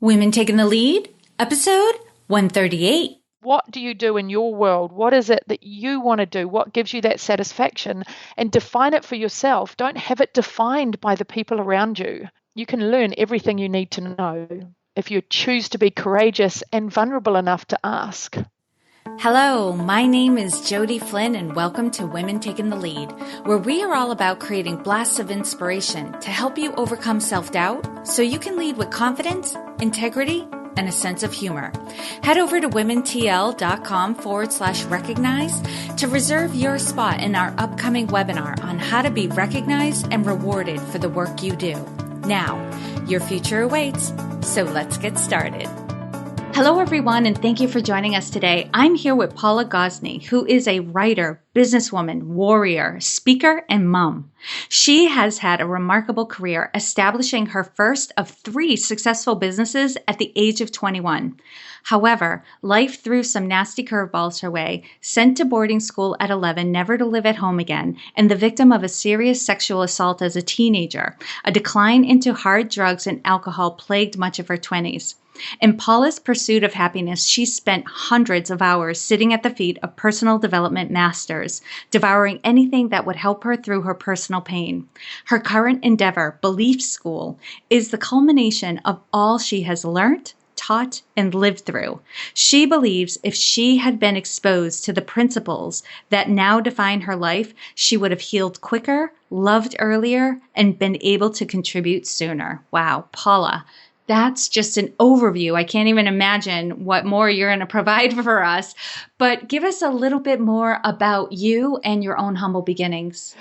Women Taking the Lead, episode 138. What do you do in your world? What is it that you want to do? What gives you that satisfaction? And define it for yourself. Don't have it defined by the people around you. You can learn everything you need to know if you choose to be courageous and vulnerable enough to ask. Hello, my name is Jody Flynn and welcome to Women Taking the Lead, where we are all about creating blasts of inspiration to help you overcome self-doubt so you can lead with confidence, integrity, and a sense of humor. Head over to womentl.com/recognize to reserve your spot in our upcoming webinar on how to be recognized and rewarded for the work you do. Now, your future awaits, so let's get started. Hello, everyone, and thank you for joining us today. I'm here with Paula Gosney, who is a writer, businesswoman, warrior, speaker, and mom. She has had a remarkable career, establishing her first of 3 successful businesses at the age of 21. However, life threw some nasty curveballs her way, sent to boarding school at 11, never to live at home again, and the victim of a serious sexual assault as a teenager. A decline into hard drugs and alcohol plagued much of her 20s. In Paula's pursuit of happiness, she spent hundreds of hours sitting at the feet of personal development masters, devouring anything that would help her through her personal pain. Her current endeavor, Belief School, is the culmination of all she has learned, taught, and lived through. She believes if she had been exposed to the principles that now define her life, she would have healed quicker, loved earlier, and been able to contribute sooner. Wow, Paula. That's just an overview. I can't even imagine what more you're going to provide for us. But give us a little bit more about you and your own humble beginnings.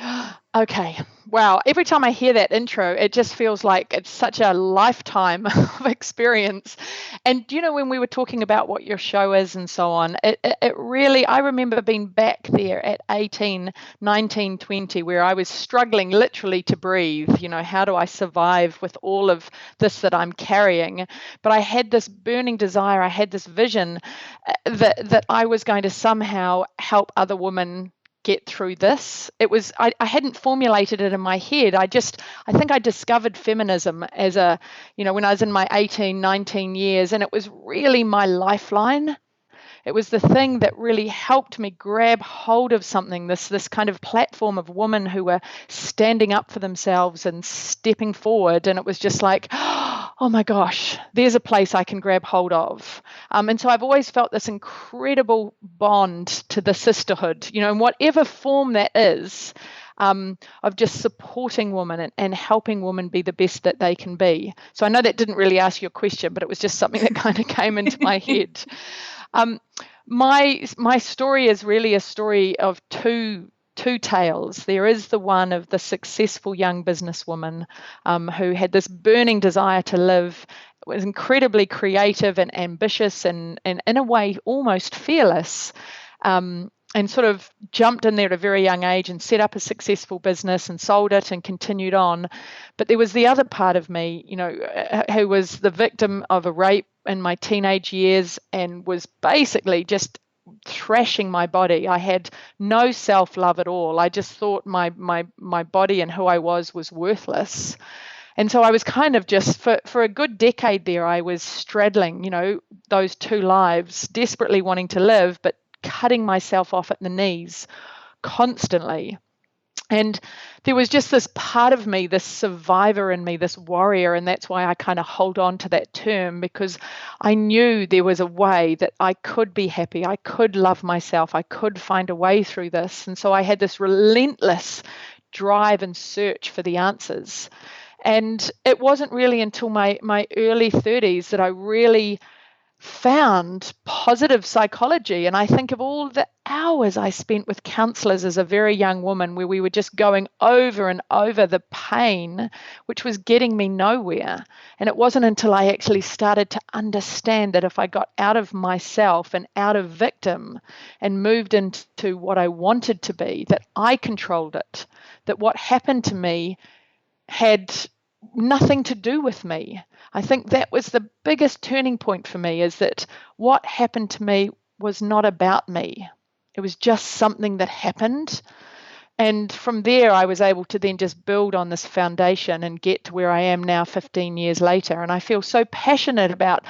Okay. Wow. Every time I hear that intro, it just feels like it's such a lifetime of experience. And, when we were talking about what your show is and so on, it really, I remember being back there at 18, 19, 20, where I was struggling literally to breathe. How do I survive with all of this that I'm carrying? But I had this burning desire. I had this vision that I was going to somehow help other women get through this. I hadn't formulated it in my head. I think I discovered feminism as when I was in my 18, 19 years, and it was really my lifeline. It was the thing that really helped me grab hold of something, this kind of platform of women who were standing up for themselves and stepping forward. And it was just like, oh my gosh, there's a place I can grab hold of. And so I've always felt this incredible bond to the sisterhood, in whatever form that is, of just supporting women and helping women be the best that they can be. So I know that didn't really ask your question, but it was just something that kind of came into my head. My story is really a story of two tales. There is the one of the successful young businesswoman who had this burning desire to live, was incredibly creative and ambitious and in a way almost fearless, and sort of jumped in there at a very young age and set up a successful business and sold it and continued on. But there was the other part of me, who was the victim of a rape in my teenage years and was basically just thrashing my body. I had no self-love at all. I just thought my body and who I was worthless. And so I was kind of just, for a good decade there, I was straddling, those two lives, desperately wanting to live, but cutting myself off at the knees constantly. And there was just this part of me, this survivor in me, this warrior, and that's why I kind of hold on to that term, because I knew there was a way that I could be happy, I could love myself, I could find a way through this. And so I had this relentless drive and search for the answers. And it wasn't really until my early 30s that I really found positive psychology. And I think of all the hours I spent with counselors as a very young woman, where we were just going over and over the pain, which was getting me nowhere. And it wasn't until I actually started to understand that if I got out of myself and out of victim and moved into what I wanted to be, that I controlled it, that what happened to me had nothing to do with me. I think that was the biggest turning point for me, is that what happened to me was not about me. It was just something that happened. And from there, I was able to then just build on this foundation and get to where I am now 15 years later. And I feel so passionate about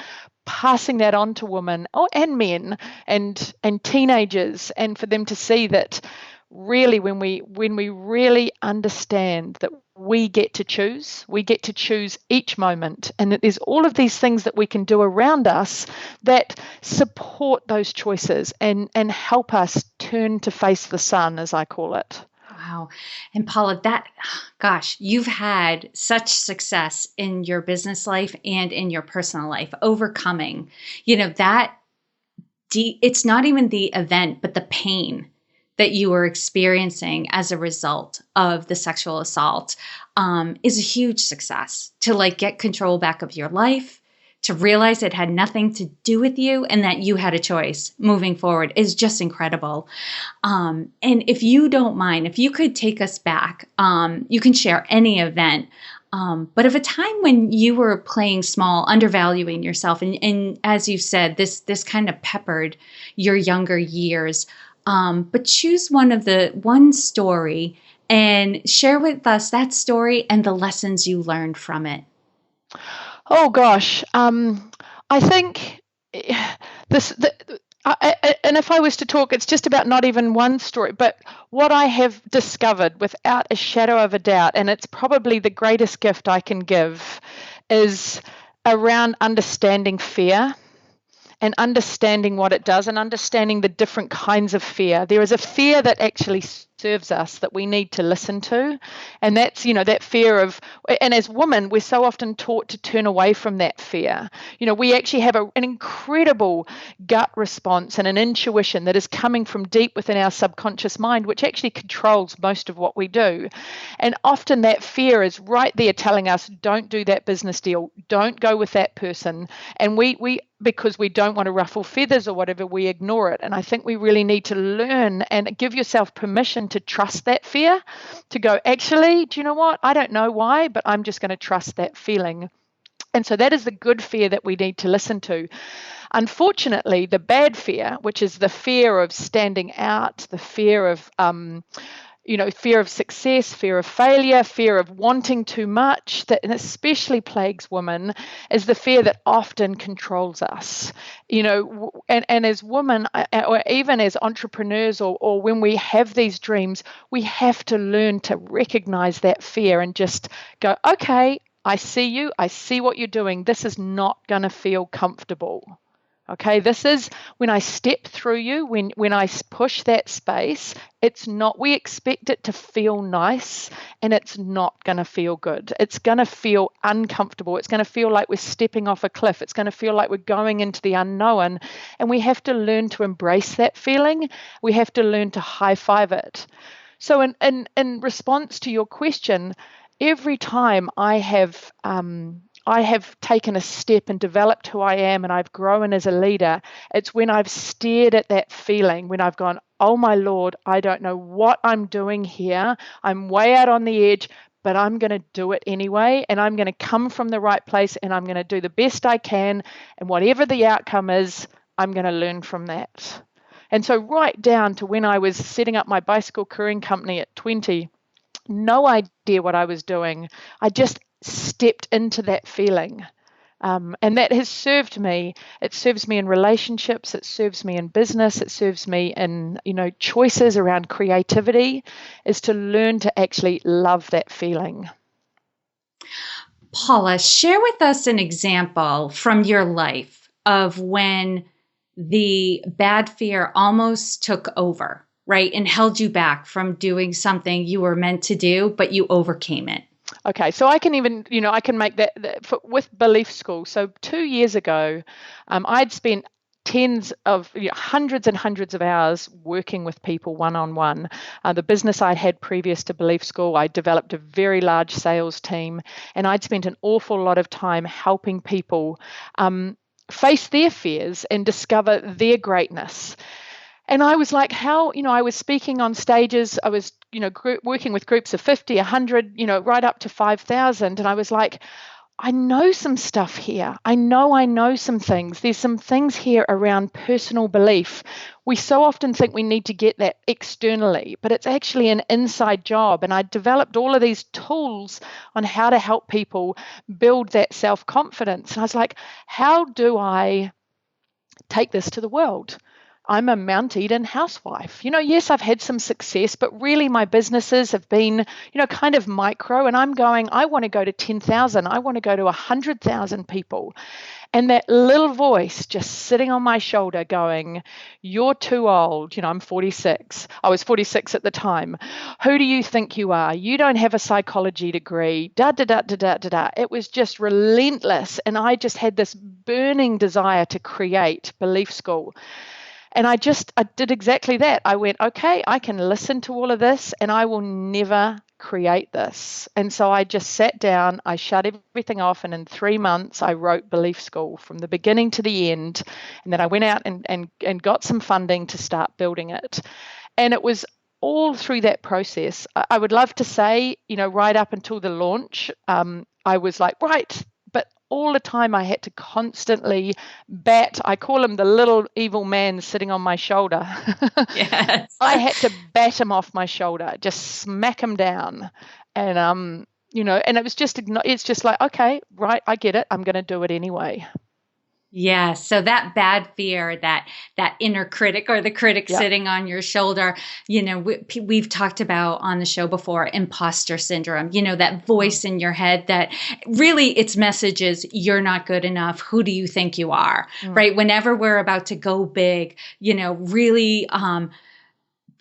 passing that on to women and men and teenagers, and for them to see that really when we really understand that we get to choose each moment, and that there's all of these things that we can do around us that support those choices and help us turn to face the sun, as I call it. Wow. And Paula, you've had such success in your business life and in your personal life, overcoming, it's not even the event, but the pain that you were experiencing as a result of the sexual assault is a huge success to get control back of your life, to realize it had nothing to do with you and that you had a choice moving forward is just incredible. And if you don't mind, if you could take us back, you can share any event, but of a time when you were playing small, undervaluing yourself. And as you said, this kind of peppered your younger years. But choose one story and share with us that story and the lessons you learned from it. Oh gosh, I think and if I was to talk, it's just about not even one story, but what I have discovered without a shadow of a doubt, and it's probably the greatest gift I can give, is around understanding fear and understanding what it does and understanding the different kinds of fear. There is a fear that actually serves us that we need to listen to. And that's, that fear of, and as women, we're so often taught to turn away from that fear. We actually have an incredible gut response and an intuition that is coming from deep within our subconscious mind, which actually controls most of what we do. And often that fear is right there telling us, don't do that business deal, don't go with that person. And we because we don't want to ruffle feathers or whatever, we ignore it. And I think we really need to learn and give yourself permission to trust that fear, to go, actually, do you know what? I don't know why, but I'm just going to trust that feeling. And so that is the good fear that we need to listen to. Unfortunately, the bad fear, which is the fear of standing out, the fear of fear of success, fear of failure, fear of wanting too much, that especially plagues women, is the fear that often controls us. And as women, or even as entrepreneurs, or when we have these dreams, we have to learn to recognize that fear and just go, okay, I see you, I see what you're doing. This is not going to feel comfortable. Okay, this is when I step through you, when I push that space, we expect it to feel nice, and it's not going to feel good. It's going to feel uncomfortable. It's going to feel like we're stepping off a cliff. It's going to feel like we're going into the unknown, and we have to learn to embrace that feeling. We have to learn to high five it. So in response to your question, every time I have taken a step and developed who I am, and I've grown as a leader, it's when I've stared at that feeling, when I've gone, oh my Lord, I don't know what I'm doing here. I'm way out on the edge, but I'm going to do it anyway. And I'm going to come from the right place, and I'm going to do the best I can. And whatever the outcome is, I'm going to learn from that. And so right down to when I was setting up my bicycle couriering company at 20, no idea what I was doing. I just stepped into that feeling. And that has served me. It serves me in relationships. It serves me in business. It serves me in, choices around creativity, is to learn to actually love that feeling. Paula, share with us an example from your life of when the bad fear almost took over, right? And held you back from doing something you were meant to do, but you overcame it. Okay, so I can even, I can make that with Belief School. So 2 years ago, I'd spent hundreds and hundreds of hours working with people one-on-one. The business I'd had previous to Belief School, I developed a very large sales team, and I'd spent an awful lot of time helping people face their fears and discover their greatness. And I was like, I was speaking on stages, I was, working with groups of 50, 100, right up to 5,000. And I was like, I know some stuff here. I know some things. There's some things here around personal belief. We so often think we need to get that externally, but it's actually an inside job. And I developed all of these tools on how to help people build that self-confidence. And I was like, how do I take this to the world? I'm a Mount Eden housewife. Yes, I've had some success, but really my businesses have been, kind of micro. And I'm going, I want to go to 10,000. I want to go to 100,000 people. And that little voice just sitting on my shoulder going, you're too old. I'm 46. I was 46 at the time. Who do you think you are? You don't have a psychology degree. Da, da, da, da, da, da, da. It was just relentless. And I just had this burning desire to create Belief School. And I did exactly that. I went, okay, I can listen to all of this and I will never create this. And so I just sat down, I shut everything off, and in 3 months I wrote Belief School from the beginning to the end. And then I went out and got some funding to start building it. And it was all through that process. I would love to say, right up until the launch, I was like, right. All the time I had to constantly I call him the little evil man sitting on my shoulder. Yes. I had to bat him off my shoulder, just smack him down. And, and it's just like, okay, right, I get it. I'm going to do it anyway. Yeah. So that bad fear, that inner critic or the critic sitting on your shoulder, we've talked about on the show before, imposter syndrome, that voice in your head that really its message is you're not good enough. Who do you think you are? Right. Whenever we're about to go big, really,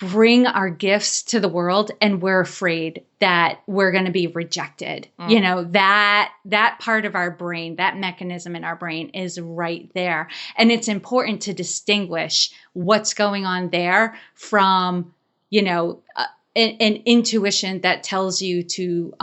bring our gifts to the world and we're afraid that we're going to be rejected. That part of our brain, that mechanism in our brain is right there. And it's important to distinguish what's going on there from, an intuition that tells you to,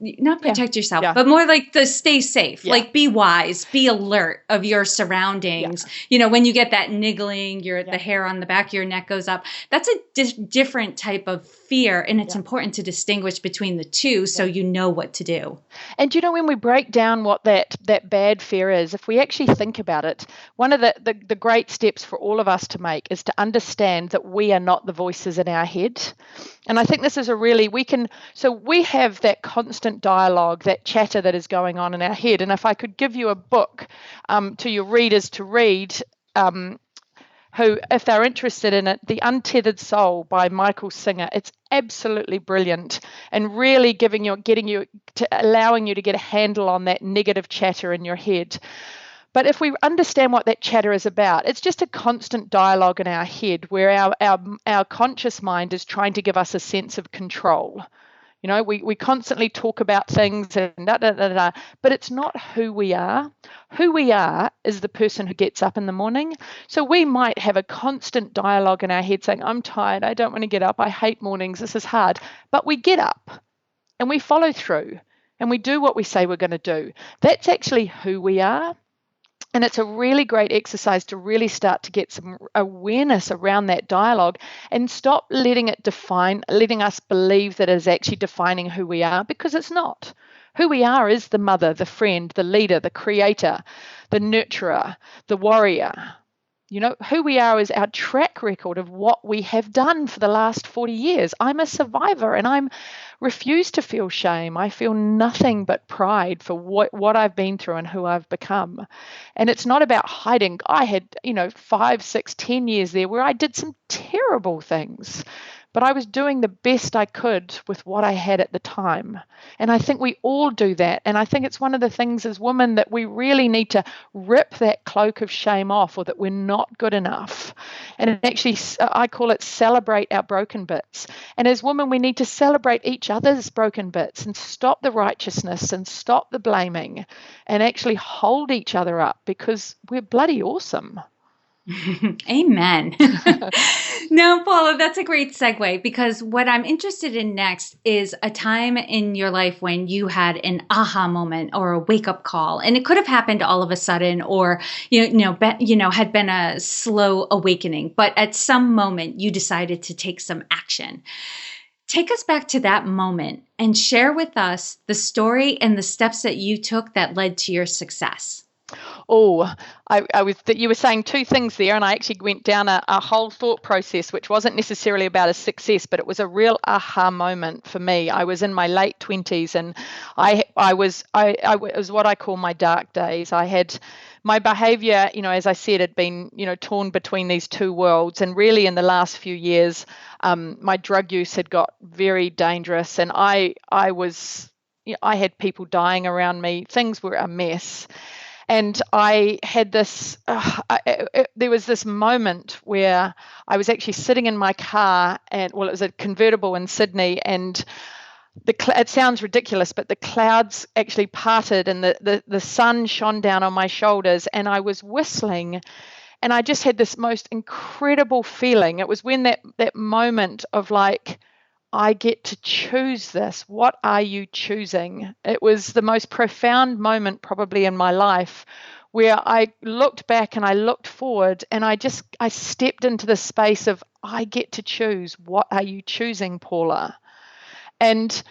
not protect yourself, but more like to stay safe, like be wise, be alert of your surroundings. When you get that niggling, the hair on the back of your neck goes up, that's a different type of fear. And it's important to distinguish between the two so you know what to do. And when we break down what that bad fear is, if we actually think about it, one of the great steps for all of us to make is to understand that we are not the voices in our head. And I think this is we have that constant dialogue, that chatter that is going on in our head. And if I could give you a book to your readers to read, who, if they're interested in it, The Untethered Soul by Michael Singer, it's absolutely brilliant and really allowing you to get a handle on that negative chatter in your head. But if we understand what that chatter is about, it's just a constant dialogue in our head where our conscious mind is trying to give us a sense of control. We constantly talk about things and but it's not who we are. Who we are is the person who gets up in the morning. So we might have a constant dialogue in our head saying, I'm tired, I don't want to get up, I hate mornings, this is hard. But we get up and we follow through and we do what we say we're going to do. That's actually who we are. And it's a really great exercise to really start to get some awareness around that dialogue and stop letting us believe that it is actually defining who we are, because it's not. Who we are is the mother, the friend, the leader, the creator, the nurturer, the warrior. Who we are is our track record of what we have done for the last 40 years. I'm a survivor and I refuse to feel shame. I feel nothing but pride for what I've been through and who I've become. And it's not about hiding. I had, 5, 6, 10 years there where I did some terrible things, but I was doing the best I could with what I had at the time. And I think we all do that. And I think it's one of the things as women that we really need to rip that cloak of shame off, or that we're not good enough. And actually, I call it celebrate our broken bits. And as women, we need to celebrate each other's broken bits and stop the righteousness and stop the blaming and actually hold each other up, because we're bloody awesome. Amen. No, Paula, that's a great segue, because what I'm interested in next is a time in your life when you had an aha moment or a wake up call, and it could have happened all of a sudden, or had been a slow awakening, but at some moment you decided to take some action. Take us back to that moment and share with us the story and the steps that you took that led to your success. Oh, I was that you were saying two things there, and I actually went down a whole thought process, which wasn't necessarily about a success, but it was a real aha moment for me. I was in my late 20s, and I was it was what I call my dark days. I had my behavior, as I said, had been torn between these two worlds, and really in the last few years, my drug use had got very dangerous, and I was I had people dying around me. Things were a mess. And I had this, there was this moment where I was actually sitting in my car, and it was a convertible in Sydney, and it sounds ridiculous, but the clouds actually parted and the sun shone down on my shoulders, and I was whistling, and I just had this most incredible feeling. It was when that moment of like, I get to choose this. What are you choosing? It was the most profound moment probably in my life, where I looked back and I looked forward, and I stepped into the space of, I get to choose. What are you choosing, Paula? And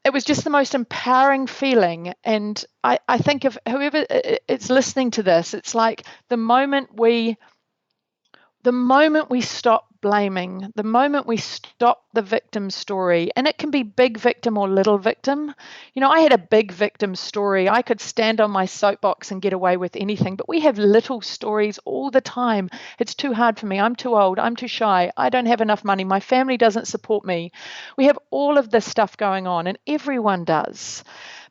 it was just the most empowering feeling. And I think of whoever is listening to this, it's like the moment we stop blaming, the moment we stop the victim story, and it can be big victim or little victim. I had a big victim story. I could stand on my soapbox and get away with anything, but we have little stories all the time. It's too hard for me. I'm too old. I'm too shy. I don't have enough money. My family doesn't support me. We have all of this stuff going on, and everyone does.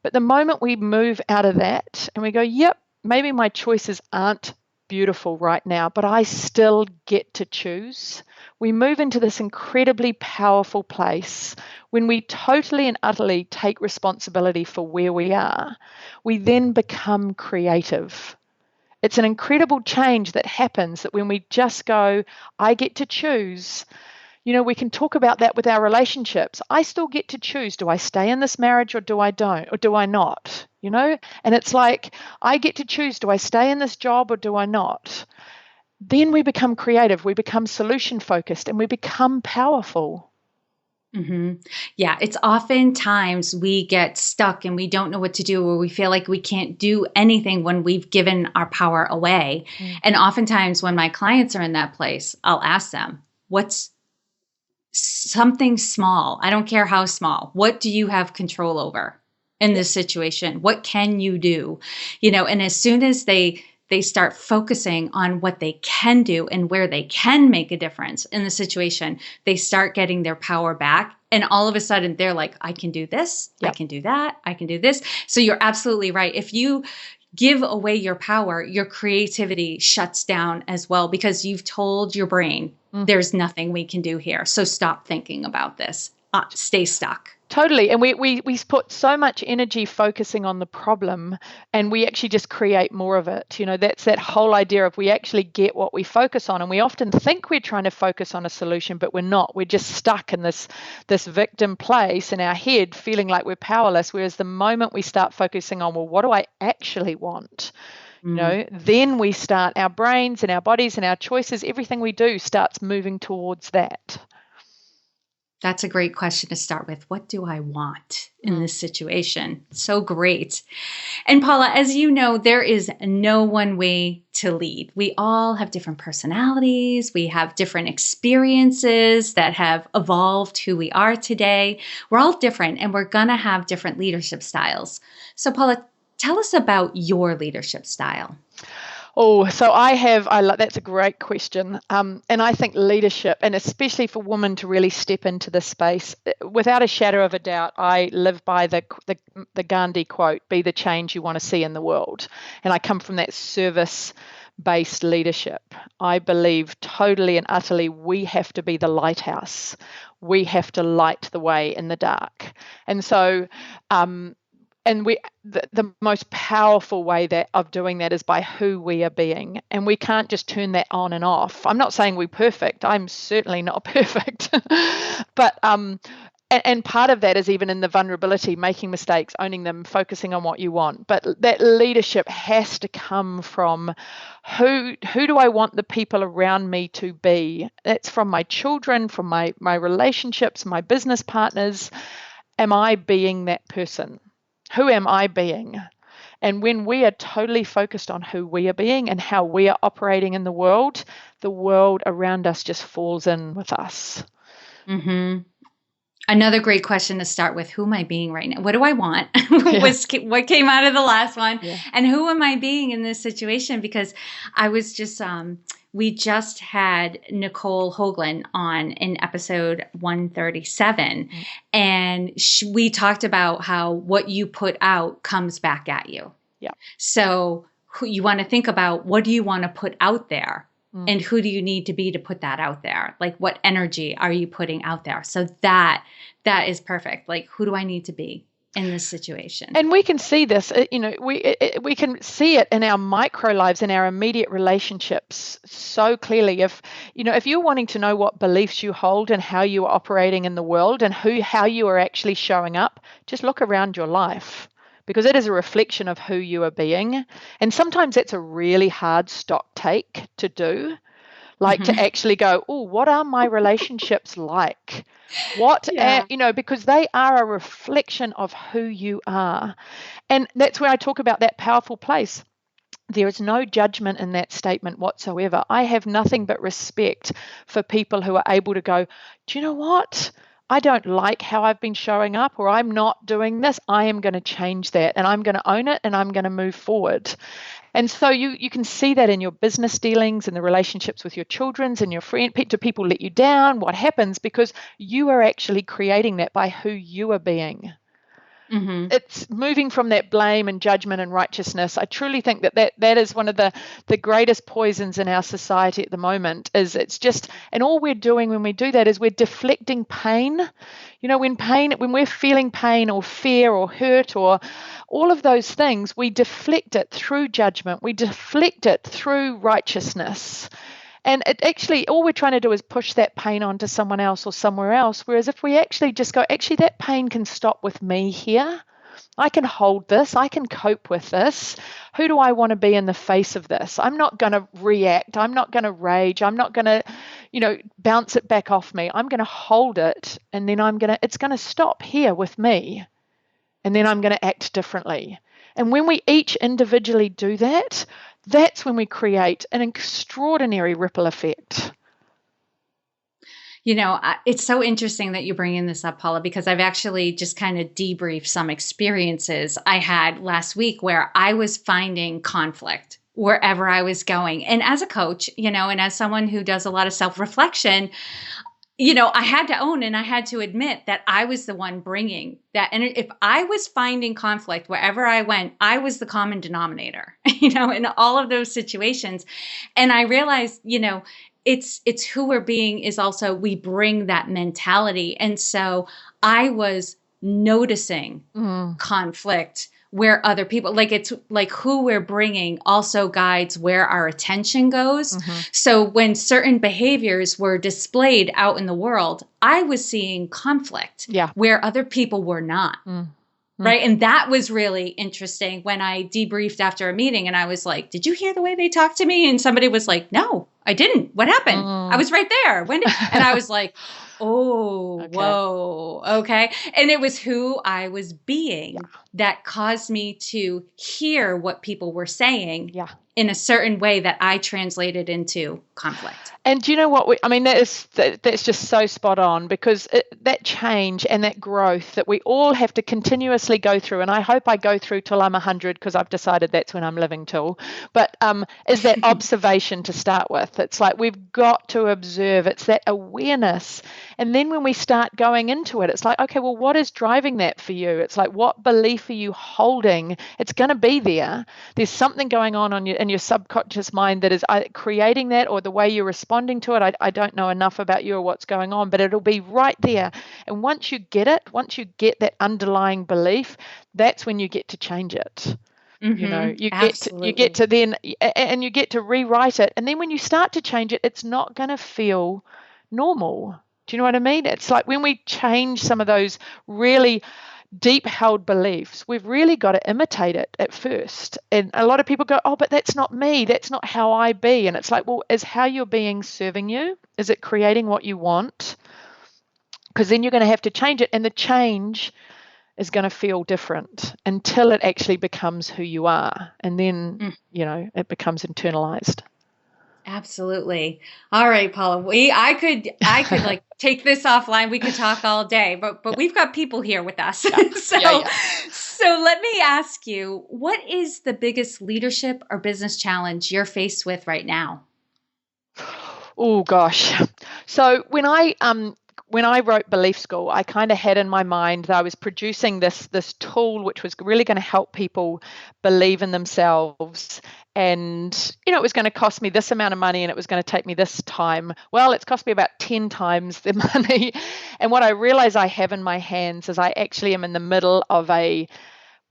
But the moment we move out of that and we go, yep, maybe my choices aren't beautiful right now, but I still get to choose. We move into this incredibly powerful place when we totally and utterly take responsibility for where we are. We then become creative. It's an incredible change that happens, that when we just go, I get to choose. We can talk about that with our relationships. I still get to choose. Do I stay in this marriage or do I don't? Or do I not? And it's like, I get to choose. Do I stay in this job or do I not? Then we become creative. We become solution focused, and we become powerful. Mm-hmm. Yeah, it's oftentimes we get stuck and we don't know what to do, or we feel like we can't do anything when we've given our power away. And oftentimes when my clients are in that place, I'll ask them, what's something small? I don't care how small. What do you have control over in this situation? What can you do? And as soon as they start focusing on what they can do and where they can make a difference in the situation, they start getting their power back. And all of a sudden they're like, I can do this. Yep. I can do that. I can do this. So you're absolutely right. If you give away your power, your creativity shuts down as well, because you've told your brain, there's nothing we can do here. So stop thinking about this. Stay stuck. Totally. And we put so much energy focusing on the problem, and we actually just create more of it. That's that whole idea of we actually get what we focus on. And we often think we're trying to focus on a solution, but we're not. We're just stuck in this victim place in our head, feeling like we're powerless. Whereas the moment we start focusing on, well, what do I actually want? Then we start, our brains and our bodies and our choices, everything we do starts moving towards that. That's a great question to start with. What do I want in this situation? So great. And Paula, as you know, there is no one way to lead. We all have different personalities. We have different experiences that have evolved who we are today. We're all different, and we're going to have different leadership styles. So Paula, tell us about your leadership style. Oh, so that's a great question. And I think leadership, and especially for women to really step into this space, without a shadow of a doubt, I live by the Gandhi quote, be the change you want to see in the world. And I come from that service-based leadership. I believe totally and utterly we have to be the lighthouse. We have to light the way in the dark. And so, and the most powerful way of doing that is by who we are being. And we can't just turn that on and off. I'm not saying we're perfect. I'm certainly not perfect. But And part of that is even in the vulnerability, making mistakes, owning them, focusing on what you want. But that leadership has to come from who do I want the people around me to be? That's from my children, from my relationships, my business partners. Am I being that person? Who am I being? And when we are totally focused on who we are being and how we are operating in the world around us just falls in with us. Mm-hmm. Another great question to start with: who am I being right now? What do I want? What came out of the last one? Yeah. And who am I being in this situation? Because I was just, we just had Nicole Hoagland on in episode 137. Mm-hmm. And we talked about how what you put out comes back at you. Yeah. So you want to think about, what do you want to put out there? And who do you need to be to put that out there? Like, what energy are you putting out there? So that is perfect. Like, who do I need to be in this situation? And we can see this, we can see it in our micro lives, in our immediate relationships so clearly. If you're wanting to know what beliefs you hold and how you are operating in the world and how you are actually showing up, just look around your life. Because it is a reflection of who you are being. And sometimes that's a really hard stock take to do. Like to actually go, oh, what are my relationships like? Because they are a reflection of who you are. And that's where I talk about that powerful place. There is no judgment in that statement whatsoever. I have nothing but respect for people who are able to go, do you know what? I don't like how I've been showing up, or I'm not doing this. I am going to change that, and I'm going to own it, and I'm going to move forward. And so you can see that in your business dealings and the relationships with your children's and your friend. Do people let you down? What happens? Because you are actually creating that by who you are being. Mm-hmm. It's moving from that blame and judgment and righteousness. I truly think that is one of the greatest poisons in our society at the moment. And all we're doing when we do that is we're deflecting pain. When we're feeling pain or fear or hurt or all of those things, we deflect it through judgment. We deflect it through righteousness. And it actually, all we're trying to do is push that pain onto someone else or somewhere else. Whereas if we actually just go, actually, that pain can stop with me here. I can hold this. I can cope with this. Who do I want to be in the face of this? I'm not going to react. I'm not going to rage. I'm not going to, bounce it back off me. I'm going to hold it. And then it's going to stop here with me. And then I'm going to act differently. And when we each individually do that, that's when we create an extraordinary ripple effect. It's so interesting that you're bringing this up, Paula, because I've actually just kind of debriefed some experiences I had last week where I was finding conflict wherever I was going. And as a coach, and as someone who does a lot of self-reflection, I had to own and I had to admit that I was the one bringing that. And if I was finding conflict wherever I went, I was the common denominator, in all of those situations. And I realized, it's who we're being is also, we bring that mentality. And so I was noticing conflict where other people, it's like who we're bringing also guides where our attention goes. Mm-hmm. So when certain behaviors were displayed out in the world, I was seeing conflict where other people were not. Mm-hmm. Right. And that was really interesting when I debriefed after a meeting and I was like, did you hear the way they talked to me? And somebody was like, no, I didn't. What happened? I was right there. And I was like, oh, okay. Whoa. Okay. And it was who I was being that caused me to hear what people were saying in a certain way that I translated into conflict. And do you know what? That's just so spot on, because that change and that growth that we all have to continuously go through, and I hope I go through till I'm 100, because I've decided that's when I'm living till, but is that observation to start with. It's like we've got to observe. It's that awareness. And then when we start going into it, it's like, okay, well, what is driving that for you? It's like, what belief are you holding? It's going to be there. There's something going on in your subconscious mind that is creating that, or the way you're responding to it. I don't know enough about you or what's going on, but it'll be right there. And once you get that underlying belief, that's when you get to change it. Mm-hmm. You get to then, and you get to rewrite it. And then when you start to change it, it's not going to feel normal. Do you know what I mean? It's like when we change some of those really deep held beliefs, we've really got to imitate it at first. And a lot of people go, oh, but that's not me. That's not how I be. And it's like, well, is how you're being serving you? Is it creating what you want? Because then you're going to have to change it. And the change is going to feel different until it actually becomes who you are. And then, it becomes internalized. Absolutely. All right, Paula. I could like take this offline. We could talk all day, but we've got people here with us. So let me ask you, what is the biggest leadership or business challenge you're faced with right now? Oh gosh. So when I wrote Belief School, I kind of had in my mind that I was producing this tool which was really going to help people believe in themselves. And, it was going to cost me this amount of money and it was going to take me this time. Well, it's cost me about 10 times the money. And what I realize I have in my hands is I actually am in the middle of a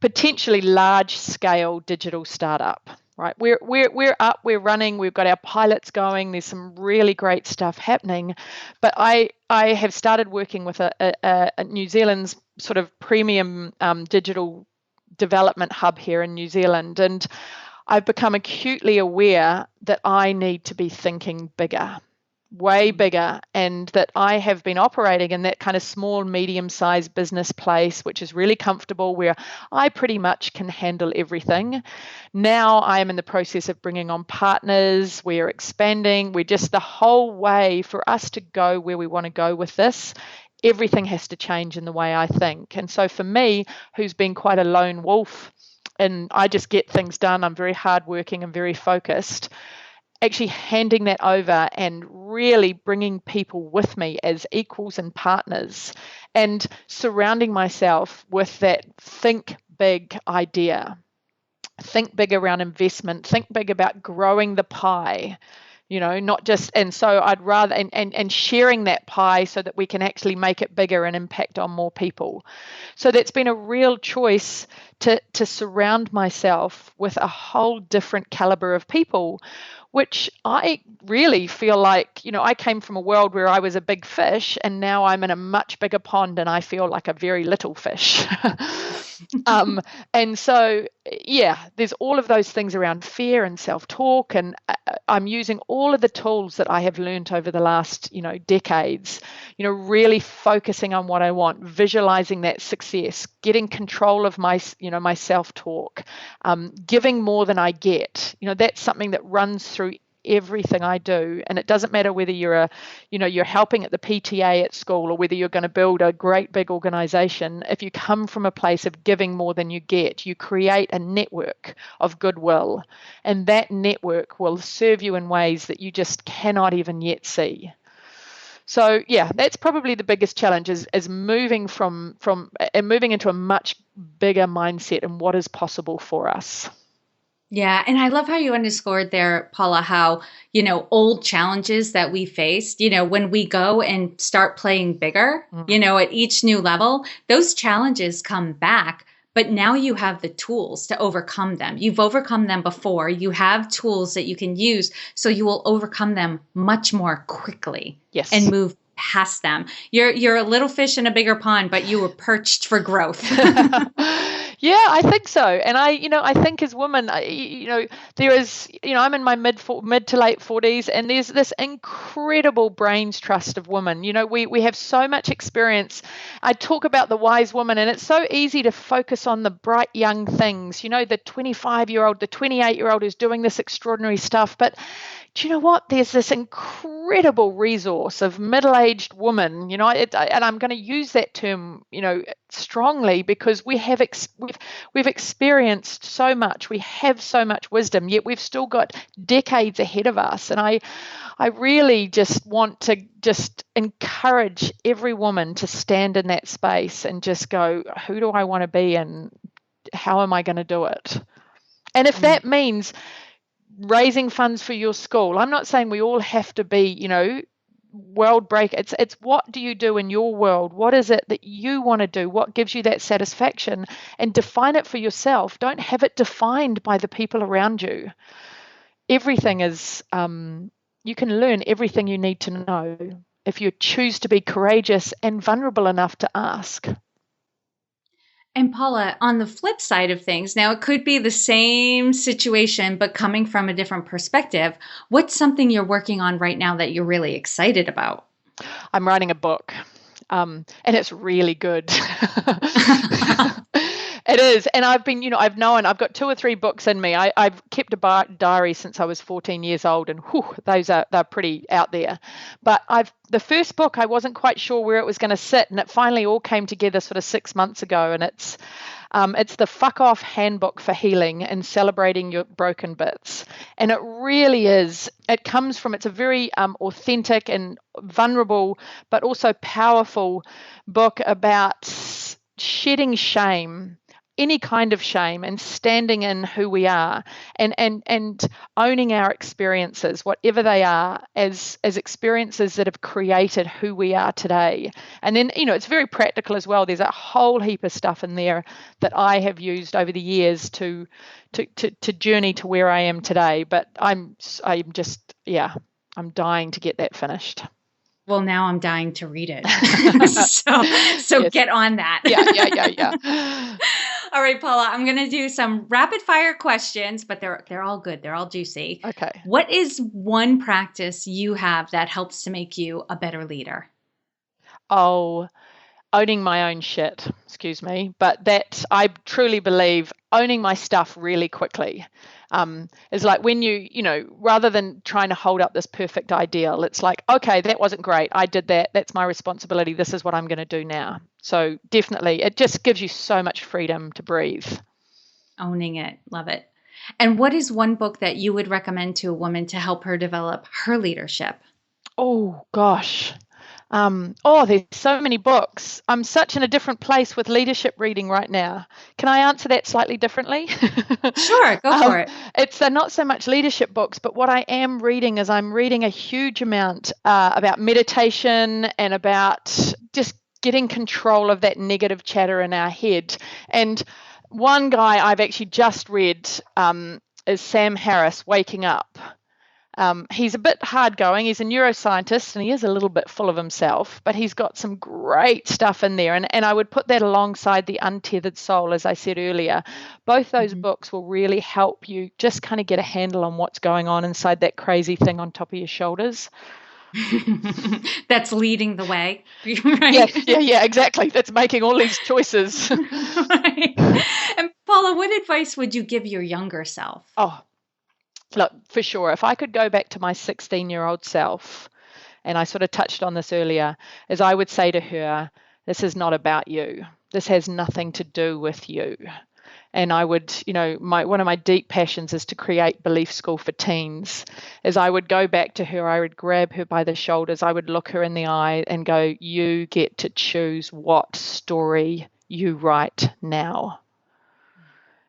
potentially large scale digital startup. Right, we're up, we're running, we've got our pilots going. There's some really great stuff happening, but I have started working with a New Zealand's sort of premium digital development hub here in New Zealand, and I've become acutely aware that I need to be thinking bigger, way bigger, and that I have been operating in that kind of small, medium-sized business place, which is really comfortable, where I pretty much can handle everything. Now I am in the process of bringing on partners. We're expanding. We're just the whole way for us to go where we want to go with this. Everything has to change in the way I think. And so for me, who's been quite a lone wolf, and I just get things done, I'm very hardworking and very focused, actually handing that over and really bringing people with me as equals and partners and surrounding myself with that think big idea. Think big around investment, think big about growing the pie, not just, and so I'd rather, and sharing that pie so that we can actually make it bigger and impact on more people. So that's been a real choice to surround myself with a whole different caliber of people, which I really feel like, I came from a world where I was a big fish and now I'm in a much bigger pond and I feel like a very little fish. And so, there's all of those things around fear and self-talk, and I'm using all of the tools that I have learned over the last, decades, really focusing on what I want, visualizing that success, getting control of my, my self-talk, giving more than I get. That's something that runs through everything I do. And it doesn't matter whether you're you're helping at the PTA at school or whether you're going to build a great big organization. If you come from a place of giving more than you get, you create a network of goodwill, and that network will serve you in ways that you just cannot even yet see. So that's probably the biggest challenge is moving from moving into a much bigger mindset and what is possible for us. Yeah. And I love how you underscored there, Paula, how, old challenges that we faced, when we go and start playing bigger, at each new level, those challenges come back. But now you have the tools to overcome them. You've overcome them before. You have tools that you can use, so you will overcome them much more quickly. Yes. And move past them. You're a little fish in a bigger pond, but you were perched for growth. Yeah, I think so. And I think as women, there is, I'm in my mid to late 40s, and there's this incredible brains trust of women. We have so much experience. I talk about the wise woman, and it's so easy to focus on the bright young things, the 25-year-old, the 28-year-old who's doing this extraordinary stuff. But do you know what? There's this incredible resource of middle-aged women, and I'm going to use that term, strongly, because we've experienced so much. We have so much wisdom, yet we've still got decades ahead of us. And I really just want to just encourage every woman to stand in that space and just go, who do I want to be and how am I going to do it? And if that means raising funds for your school, I'm not saying we all have to be, world break. It's what do you do in your world? What is it that you want to do? What gives you that satisfaction? And define it for yourself. Don't have it defined by the people around you. Everything is, you can learn everything you need to know if you choose to be courageous and vulnerable enough to ask. And Paula, on the flip side of things, now it could be the same situation, but coming from a different perspective. What's something you're working on right now that you're really excited about? I'm writing a book, and it's really good. It is. And I've been, I've got 2 or 3 books in me. I've kept a diary since I was 14 years old, and they're pretty out there. But the first book, I wasn't quite sure where it was going to sit, and it finally all came together sort of 6 months ago. And it's the Fuck Off Handbook for Healing and Celebrating Your Broken Bits. And it really is. It's a very authentic and vulnerable, but also powerful book about shedding shame, any kind of shame, and standing in who we are, and owning our experiences, whatever they are, as experiences that have created who we are today. And then, it's very practical as well. There's a whole heap of stuff in there that I have used over the years to journey to where I am today. But I'm dying to get that finished. Well, now I'm dying to read it. so yes. Get on that. Yeah. All right, Paula, I'm going to do some rapid fire questions, but they're all good. They're all juicy. Okay. What is one practice you have that helps to make you a better leader? Oh, owning my own shit, excuse me. But that I truly believe owning my stuff really quickly. Is like when rather than trying to hold up this perfect ideal, it's like, okay, that wasn't great. I did that. That's my responsibility. This is what I'm going to do now. So definitely, it just gives you so much freedom to breathe. Owning it. Love it. And what is one book that you would recommend to a woman to help her develop her leadership? Oh, gosh. There's so many books. I'm such in a different place with leadership reading right now. Can I answer that slightly differently? Sure, go for it. It's not so much leadership books, but what I am reading is I'm reading a huge amount about meditation and about just getting control of that negative chatter in our head. And one guy I've actually just read is Sam Harris, Waking Up. He's a bit hard going. He's a neuroscientist and he is a little bit full of himself, but he's got some great stuff in there. And I would put that alongside The Untethered Soul, as I said earlier. Both those books will really help you just kind of get a handle on what's going on inside that crazy thing on top of your shoulders. That's leading the way, right? Yeah, exactly. That's making all these choices. Right. And Paula, what advice would you give your younger self? Oh, look, for sure, if I could go back to my 16-year-old self, and I sort of touched on this earlier, is I would say to her, this is not about you. This has nothing to do with you. And I would, one of my deep passions is to create belief school for teens. As I would go back to her, I would grab her by the shoulders, I would look her in the eye and go, you get to choose what story you write now.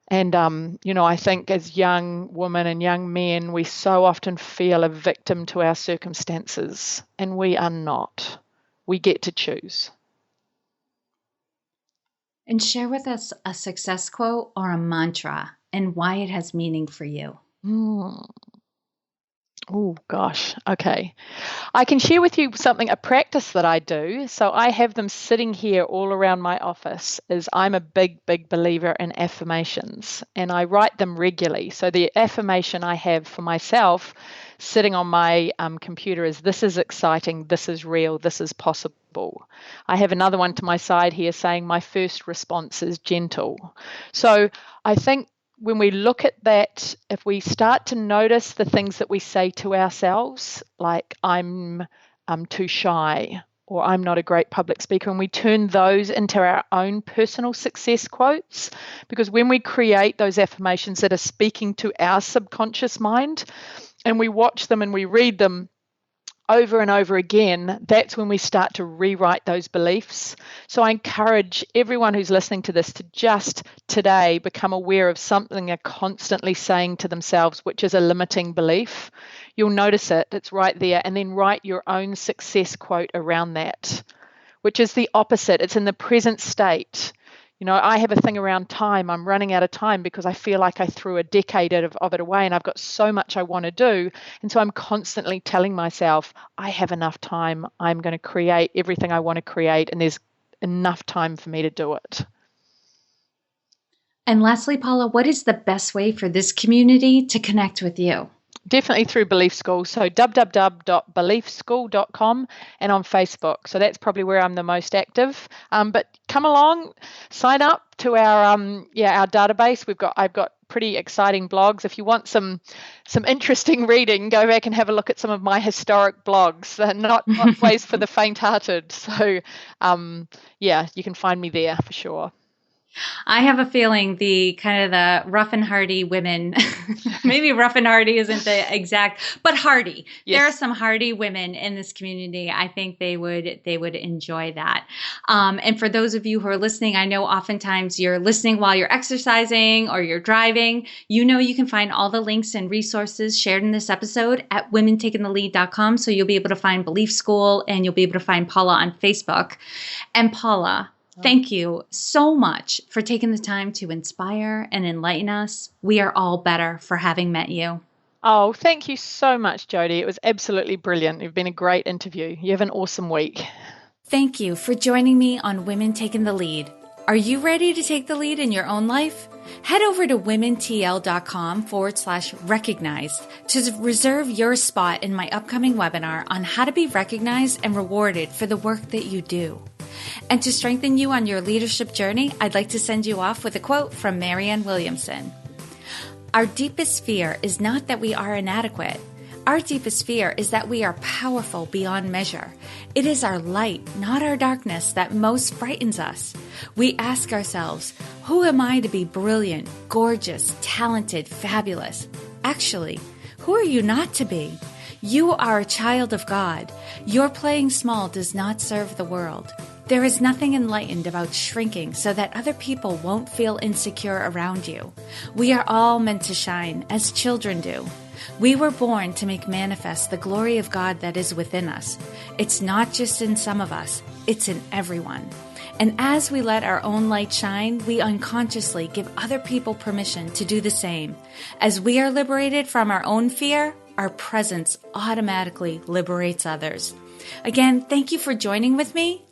And, I think as young women and young men, we so often feel a victim to our circumstances, and we are not. We get to choose. And share with us a success quote or a mantra and why it has meaning for you. Oh, gosh. Okay. I can share with you a practice that I do. So I have them sitting here all around my office. I'm a big, big believer in affirmations, and I write them regularly. So the affirmation I have for myself sitting on my computer is, this is exciting, this is real, this is possible. I have another one to my side here saying, my first response is gentle. So I think when we look at that, if we start to notice the things that we say to ourselves, like I'm too shy, or I'm not a great public speaker, and we turn those into our own personal success quotes, because when we create those affirmations that are speaking to our subconscious mind, and we watch them and we read them over and over again, that's when we start to rewrite those beliefs. So I encourage everyone who's listening to this to just today become aware of something they're constantly saying to themselves, which is a limiting belief. You'll notice it, it's right there, and then write your own success quote around that, which is the opposite. It's in the present state. I have a thing around time. I'm running out of time because I feel like I threw a decade of it away and I've got so much I want to do. And so I'm constantly telling myself, I have enough time. I'm going to create everything I want to create, and there's enough time for me to do it. And lastly, Paula, what is the best way for this community to connect with you? Definitely through Belief School. So www.beliefschool.com, and on Facebook. So that's probably where I'm the most active. But come along, sign up to our database. I've got pretty exciting blogs. If you want some interesting reading, go back and have a look at some of my historic blogs. They're not ways for the faint-hearted. So you can find me there for sure. I have a feeling the rough and hardy women, maybe rough and hardy isn't the exact, but hardy. Yes. There are some hardy women in this community. I think they would enjoy that. And for those of you who are listening, I know oftentimes you're listening while you're exercising or you're driving. You can find all the links and resources shared in this episode at womentakingthelead.com. So you'll be able to find Belief School and you'll be able to find Paula on Facebook. And Paula, thank you so much for taking the time to inspire and enlighten us. We are all better for having met you. Oh, thank you so much, Jodie. It was absolutely brilliant. You've been a great interview. You have an awesome week. Thank you for joining me on Women Taking the Lead. Are you ready to take the lead in your own life? Head over to womentl.com/recognized to reserve your spot in my upcoming webinar on how to be recognized and rewarded for the work that you do. And to strengthen you on your leadership journey, I'd like to send you off with a quote from Marianne Williamson. Our deepest fear is not that we are inadequate. Our deepest fear is that we are powerful beyond measure. It is our light, not our darkness, that most frightens us. We ask ourselves, who am I to be brilliant, gorgeous, talented, fabulous? Actually, who are you not to be? You are a child of God. Your playing small does not serve the world. There is nothing enlightened about shrinking so that other people won't feel insecure around you. We are all meant to shine, as children do. We were born to make manifest the glory of God that is within us. It's not just in some of us, it's in everyone. And as we let our own light shine, we unconsciously give other people permission to do the same. As we are liberated from our own fear, our presence automatically liberates others. Again, thank you for joining with me.